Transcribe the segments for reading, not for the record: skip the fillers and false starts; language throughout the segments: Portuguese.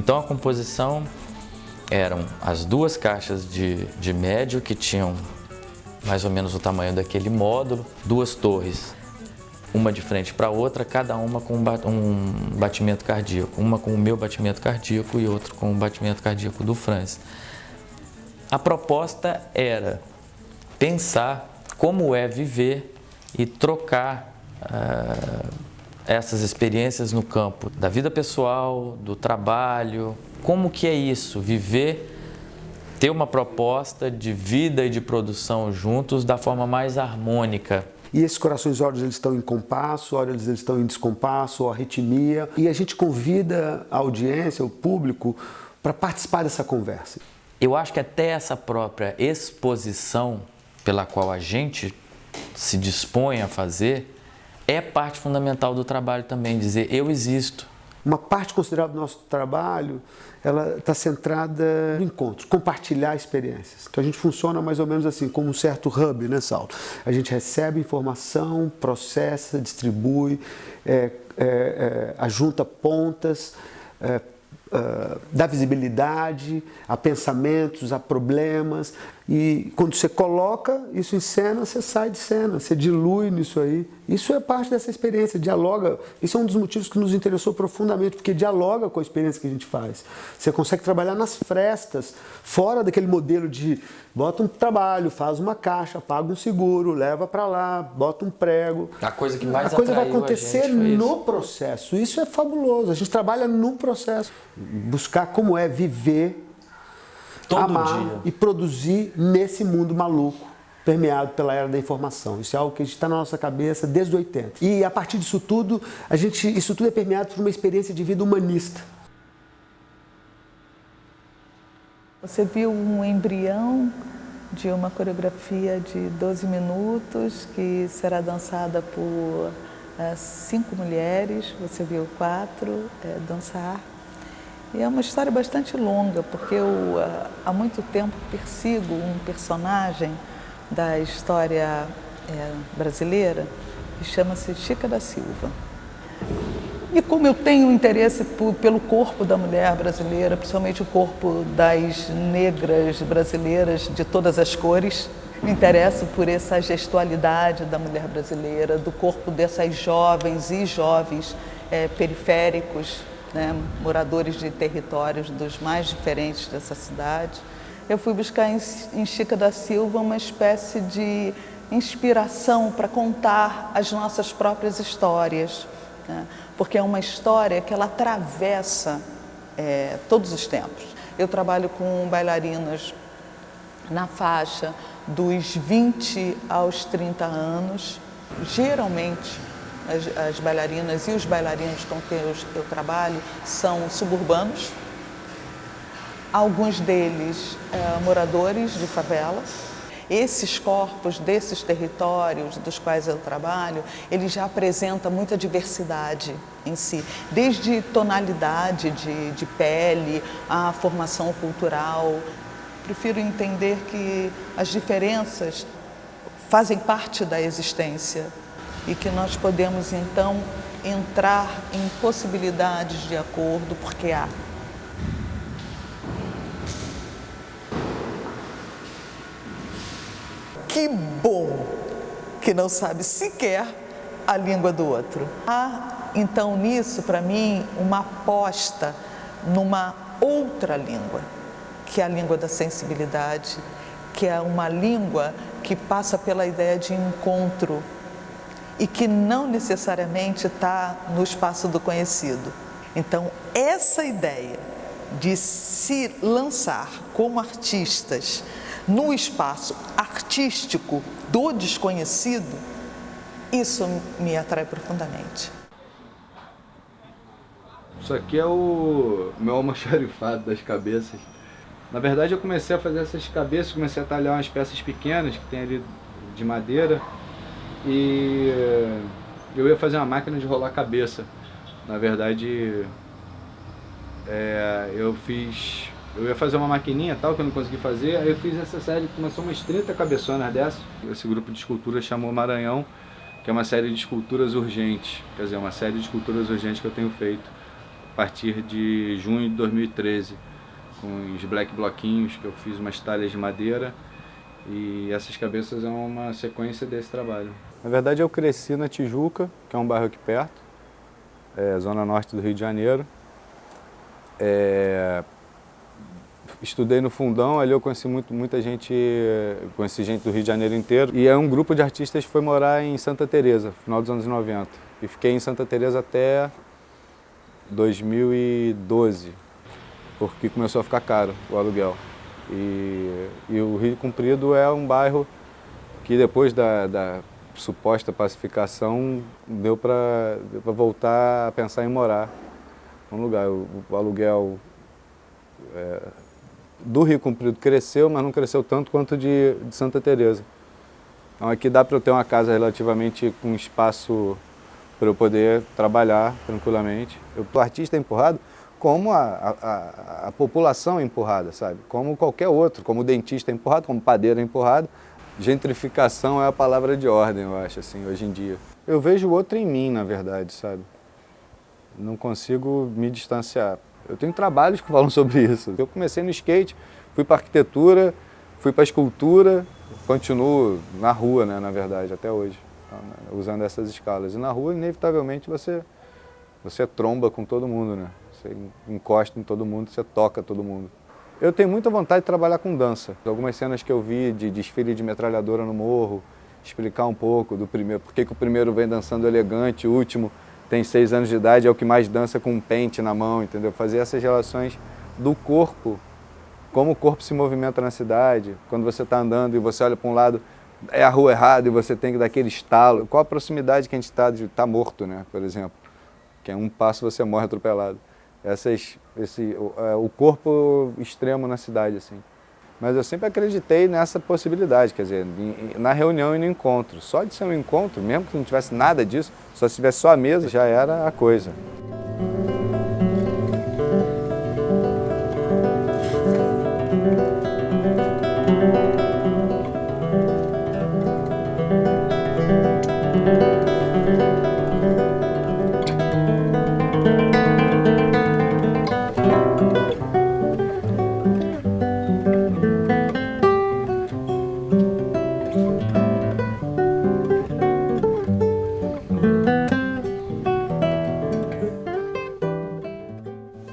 Então a composição eram as duas caixas de médio que tinham mais ou menos o tamanho daquele módulo, duas torres, uma de frente para a outra, cada uma com um batimento cardíaco, uma com o meu batimento cardíaco e outra com o batimento cardíaco do Franz. A proposta era pensar como é viver e trocar essas experiências no campo da vida pessoal, do trabalho. Como que é isso, viver, ter uma proposta de vida e de produção juntos da forma mais harmônica. E esses corações, horas eles estão em compasso, horas eles estão em descompasso, ou arritmia. E a gente convida a audiência, o público, para participar dessa conversa. Eu acho que até essa própria exposição pela qual a gente se dispõe a fazer é parte fundamental do trabalho também, dizer eu existo. Uma parte considerável do nosso trabalho, ela está centrada no encontro, compartilhar experiências. Então a gente funciona mais ou menos assim, como um certo hub, né, Saulo? A gente recebe informação, processa, distribui, ajunta pontas, dá visibilidade a pensamentos, a problemas, e quando você coloca isso em cena, você sai de cena, você dilui nisso aí. Isso é parte dessa experiência, dialoga. Isso é um dos motivos que nos interessou profundamente, porque dialoga com a experiência que a gente faz. Você consegue trabalhar nas frestas, fora daquele modelo de bota um trabalho, faz uma caixa, paga um seguro, leva para lá, bota um prego. A coisa que mais a coisa vai atraiu acontecer no processo. Isso é fabuloso. A gente trabalha no processo. Buscar como é viver, todo amar dia e produzir nesse mundo maluco, permeado pela era da informação. Isso é algo que está na nossa cabeça desde 80. E a partir disso tudo, isso tudo é permeado por uma experiência de vida humanista. Você viu um embrião de uma coreografia de 12 minutos que será dançada por 5 mulheres, você viu 4 dançar. E é uma história bastante longa, porque eu há muito tempo persigo um personagem da história brasileira que chama-se Chica da Silva. E como eu tenho interesse pelo corpo da mulher brasileira, principalmente o corpo das negras brasileiras de todas as cores, me interesso por essa gestualidade da mulher brasileira, do corpo dessas jovens e jovens periféricos, né, moradores de territórios dos mais diferentes dessa cidade. Eu fui buscar em Chica da Silva uma espécie de inspiração para contar as nossas próprias histórias, né, porque é uma história que ela atravessa todos os tempos. Eu trabalho com bailarinas na faixa dos 20 aos 30 anos, geralmente as bailarinas e os bailarinos com quem eu trabalho são suburbanos, alguns deles moradores de favela. Esses corpos desses territórios dos quais eu trabalho, eles já apresentam muita diversidade em si, desde tonalidade de pele, a formação cultural. Prefiro entender que as diferenças fazem parte da existência e que nós podemos, então, entrar em possibilidades de acordo, porque há. Que bom que não sabe sequer a língua do outro. Há, então, nisso, para mim, uma aposta numa outra língua, que é a língua da sensibilidade, que é uma língua que passa pela ideia de encontro e que não necessariamente está no espaço do conhecido. Então, essa ideia de se lançar como artistas no espaço artístico do desconhecido, isso me atrai profundamente. Isso aqui é o meu almoxarifado das cabeças. Na verdade, eu comecei a fazer essas cabeças, comecei a talhar umas peças pequenas que tem ali de madeira e eu ia fazer uma máquina de rolar cabeça. Na verdade, eu ia fazer uma maquininha tal que eu não consegui fazer, aí eu fiz essa série, começou umas 30 cabeçonas dessas. Esse grupo de escultura chamou Maranhão, que é uma série de esculturas urgentes, quer dizer, uma série de esculturas urgentes que eu tenho feito partir de junho de 2013, com os black bloquinhos, que eu fiz umas talhas de madeira, e essas cabeças é uma sequência desse trabalho. Na verdade, eu cresci na Tijuca, que é um bairro aqui perto, zona norte do Rio de Janeiro. Estudei no Fundão, ali eu conheci muita gente, conheci gente do Rio de Janeiro inteiro. E aí um grupo de artistas foi morar em Santa Teresa, final dos anos 90. E fiquei em Santa Teresa até 2012, porque começou a ficar caro o aluguel. E o Rio Comprido é um bairro que depois da suposta pacificação deu para voltar a pensar em morar num lugar. O aluguel do Rio Comprido cresceu, mas não cresceu tanto quanto de Santa Teresa. Então aqui dá para eu ter uma casa relativamente com espaço para eu poder trabalhar tranquilamente. O artista é empurrado como a população é empurrada, sabe? Como qualquer outro, como o dentista é empurrado, como o padeiro é empurrado. Gentrificação é a palavra de ordem, eu acho, assim, hoje em dia. Eu vejo o outro em mim, na verdade, sabe? Não consigo me distanciar. Eu tenho trabalhos que falam sobre isso. Eu comecei no skate, fui para arquitetura, fui para escultura, continuo na rua, né, na verdade, até hoje, usando essas escalas. E na rua, inevitavelmente, você tromba com todo mundo, né? Você encosta em todo mundo, você toca todo mundo. Eu tenho muita vontade de trabalhar com dança. Algumas cenas que eu vi de desfile de metralhadora no morro, explicar um pouco do primeiro, por que o primeiro vem dançando elegante, o último tem 6 anos de idade, é o que mais dança com um pente na mão, entendeu? Fazer essas relações do corpo, como o corpo se movimenta na cidade, quando você está andando e você olha para um lado, é a rua errada e você tem que dar aquele estalo. Qual a proximidade que a gente está de estar morto, né, por exemplo? Que é um passo você morre atropelado. O corpo extremo na cidade, assim. Mas eu sempre acreditei nessa possibilidade, quer dizer, na reunião e no encontro. Só de ser um encontro, mesmo que não tivesse nada disso, só se tivesse só a mesa, já era a coisa.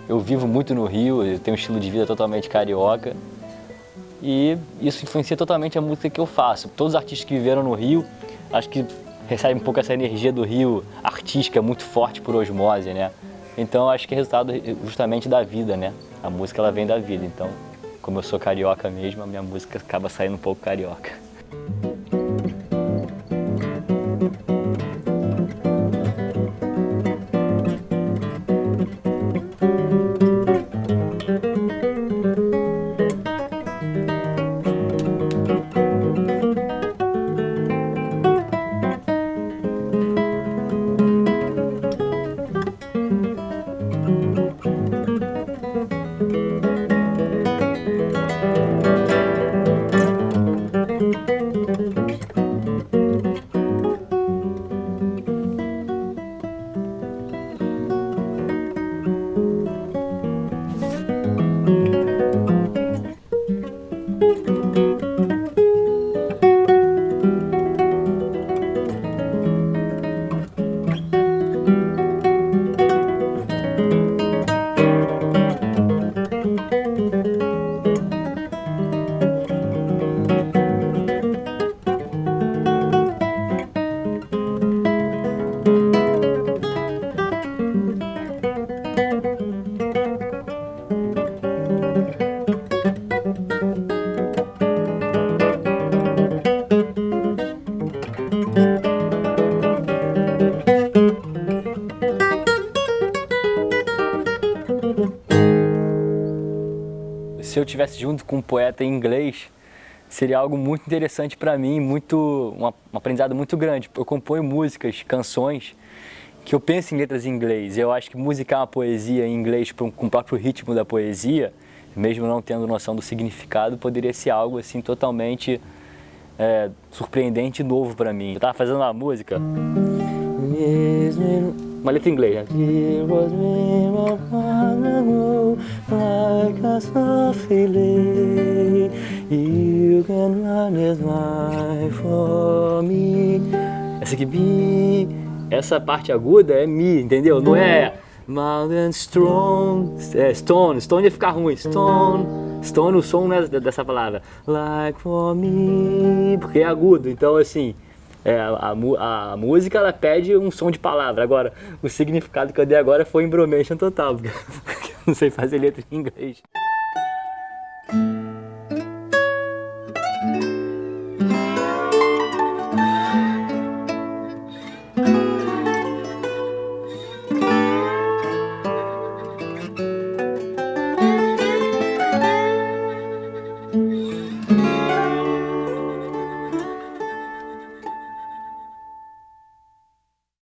Eu vivo muito no Rio, eu tenho um estilo de vida totalmente carioca e isso influencia totalmente a música que eu faço. Todos os artistas que viveram no Rio, acho que recebem um pouco essa energia do Rio artística muito forte por osmose, né? Então acho que é resultado justamente da vida, né? A música ela vem da vida, então como eu sou carioca mesmo, a minha música acaba saindo um pouco carioca. Se eu estivesse junto com um poeta em inglês, seria algo muito interessante para mim, um aprendizado muito grande. Eu componho músicas, canções, que eu penso em letras em inglês. Eu acho que musicar uma poesia em inglês com o próprio ritmo da poesia, mesmo não tendo noção do significado, poderia ser algo assim totalmente surpreendente e novo para mim. Eu estava fazendo uma música uma letra em inglês, né? It was me, like a soft lay, you can run this life for me. Essa aqui, mi, essa parte aguda é mi, entendeu? Não é mountain strong, é stone, stone ia ficar ruim, stone, o som não é dessa palavra, like for me, porque é agudo, então assim, a música ela pede um som de palavra, agora o significado que eu dei agora foi embromation total, porque eu não sei fazer letra em inglês.